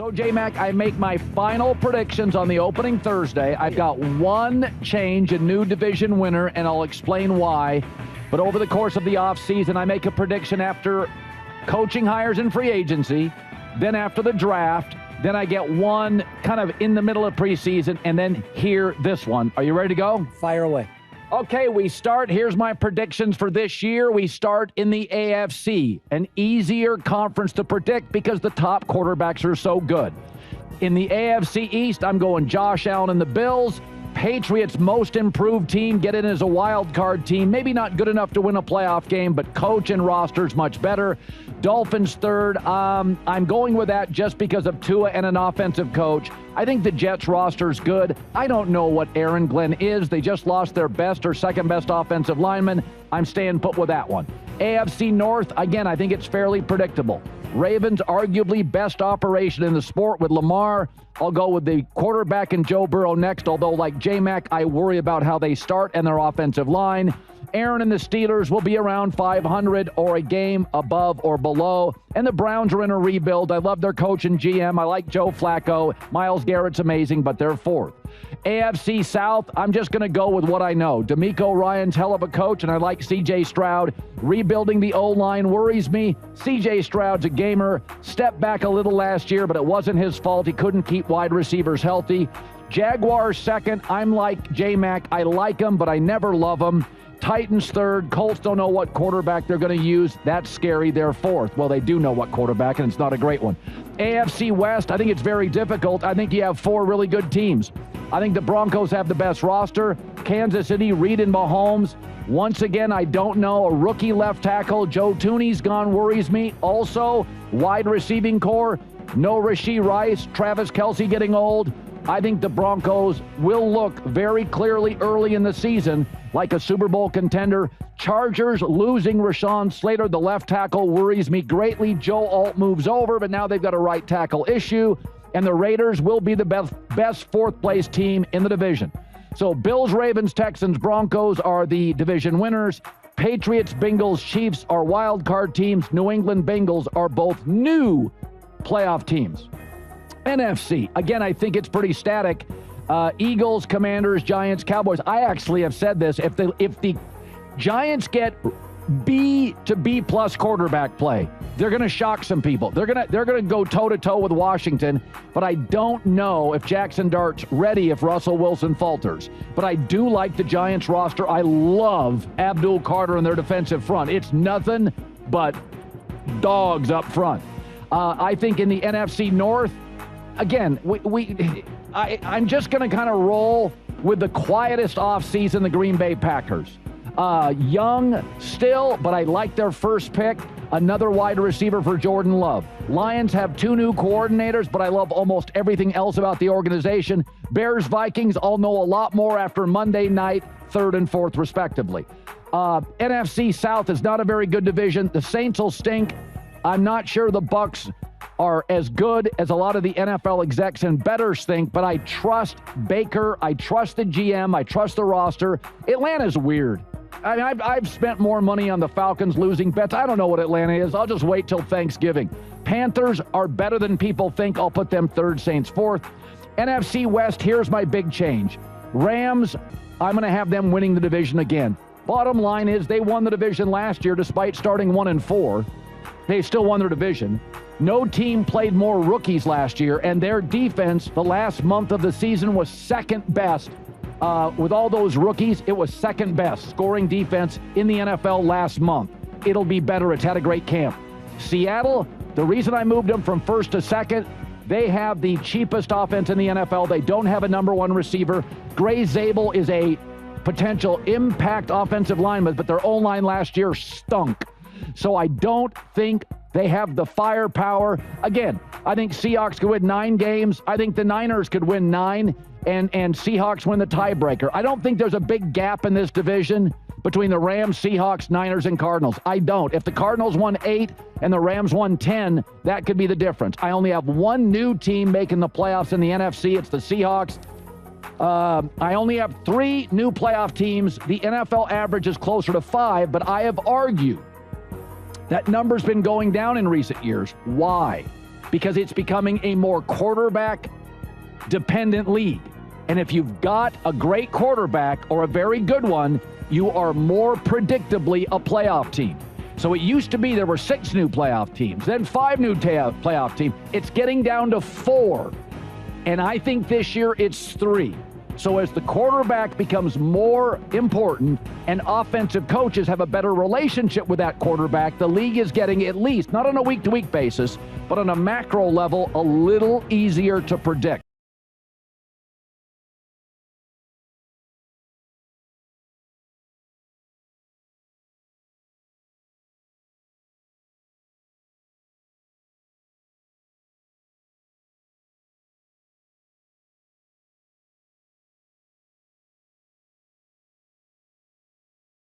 So, J-Mac, I make my final predictions on the opening Thursday. I've got one change, a new division winner, and I'll explain why. But over the course of the offseason, I make a prediction after coaching hires and free agency, then after the draft, then I get one kind of in the middle of preseason, and then here, this one. Are you ready to go? Fire away. Okay, we start. Here's my predictions for this year. We start in the AFC, an easier conference to predict because the top quarterbacks are so good. In the AFC East, I'm going Josh Allen and the Bills. Patriots' most improved team, get in as a wild card team. Maybe not good enough to win a playoff game, but coach and roster's much better. Dolphins third. I'm going with that just because of Tua and an offensive coach. I think the Jets roster's good. I don't know what Aaron Glenn is. They just lost their best or second best offensive lineman. I'm staying put with that one. AFC North, again, I think it's fairly predictable. Ravens, arguably best operation in the sport with Lamar. I'll go with the quarterback and Joe Burrow next, although like J-Mac, I worry about how they start and their offensive line. Aaron and the Steelers will be around 500 or a game above or below. And the Browns are in a rebuild. I love their coach and GM. I like Joe Flacco. Myles Garrett's amazing, but they're fourth. AFC South, I'm just going to go with what I know. DeMeco Ryans hell of a coach, and I like C.J. Stroud. Rebuilding the O-line worries me. C.J. Stroud's a gamer. Stepped back a little last year, but it wasn't his fault. He couldn't keep wide receivers healthy. Jaguars second. I'm like J-Mac. I like them, but I never love them. Titans third. Colts don't know what quarterback they're going to use. That's scary. They're fourth. Well, they do know what quarterback, and it's not a great one. AFC West, I think it's very difficult. I think you have four really good teams. I think the Broncos have the best roster. Kansas City, Reed and Mahomes. Once again, I don't know. A rookie left tackle. Joe Tooney's gone, worries me. Also, wide receiving core. No Rashee Rice. Travis Kelce getting old. I think the Broncos will look very clearly early in the season like a Super Bowl contender. Chargers losing Rashawn Slater, the left tackle, worries me greatly. Joe Alt moves over, but now they've got a right tackle issue. And the Raiders will be the best fourth-place team in the division. So Bills, Ravens, Texans, Broncos are the division winners. Patriots, Bengals, Chiefs are wild card teams. New England Bengals are both new playoff teams. NFC, again, I think it's pretty static. Eagles, Commanders, Giants, Cowboys. I actually have said this. If the Giants get B to B plus quarterback play, they're going to shock some people. They're going to go toe to toe with Washington, but I don't know if Jackson Dart's ready if Russell Wilson falters. But I do like the Giants roster. I love Abdul Carter and their defensive front. It's nothing but dogs up front. I think in the NFC North, again, I'm just going to kind of roll with the quietest offseason, the Green Bay Packers. Young still, but I like their first pick. Another wide receiver for Jordan Love. Lions have two new coordinators, but I love almost everything else about the organization. Bears, Vikings, I'll know a lot more after Monday night, third and fourth respectively. NFC South is not a very good division. The Saints will stink. I'm not sure the Bucs are as good as a lot of the NFL execs and bettors think, but I trust Baker. I trust the GM. I trust the roster. Atlanta's weird. I mean, I've spent more money on the Falcons losing bets. I don't know what Atlanta is. I'll just wait till Thanksgiving. Panthers are better than people think. I'll put them third, Saints fourth. NFC West, here's my big change. Rams, I'm going to have them winning the division again. Bottom line is they won the division last year despite starting 1-4. They still won their division. No team played more rookies last year, and their defense the last month of the season was second best. With all those rookies, it was second best scoring defense in the NFL last month. It'll be better. It's had a great camp. Seattle, the reason I moved them from first to second, they have the cheapest offense in the NFL. They don't have a number one receiver. Gray Zabel is a potential impact offensive lineman, but their O-line last year stunk. So I don't think they have the firepower. Again, I think Seahawks could win 9 games. I think the Niners could win 9, and Seahawks win the tiebreaker. I don't think there's a big gap in this division between the Rams, Seahawks, Niners, and Cardinals. I don't. If the Cardinals won 8 and the Rams won 10, that could be the difference. I only have one new team making the playoffs in the NFC. It's the Seahawks. I only have 3 new playoff teams. The NFL average is closer to 5, but I have argued that number's been going down in recent years. Why? because it's becoming a more quarterback-dependent league. And if you've got a great quarterback or a very good one, you are more predictably a playoff team. So it used to be there were 6 new playoff teams, then 5 new playoff teams. It's getting down to 4. And I think this year it's 3. So as the quarterback becomes more important and offensive coaches have a better relationship with that quarterback, the league is getting, at least, not on a week-to-week basis, but on a macro level, a little easier to predict.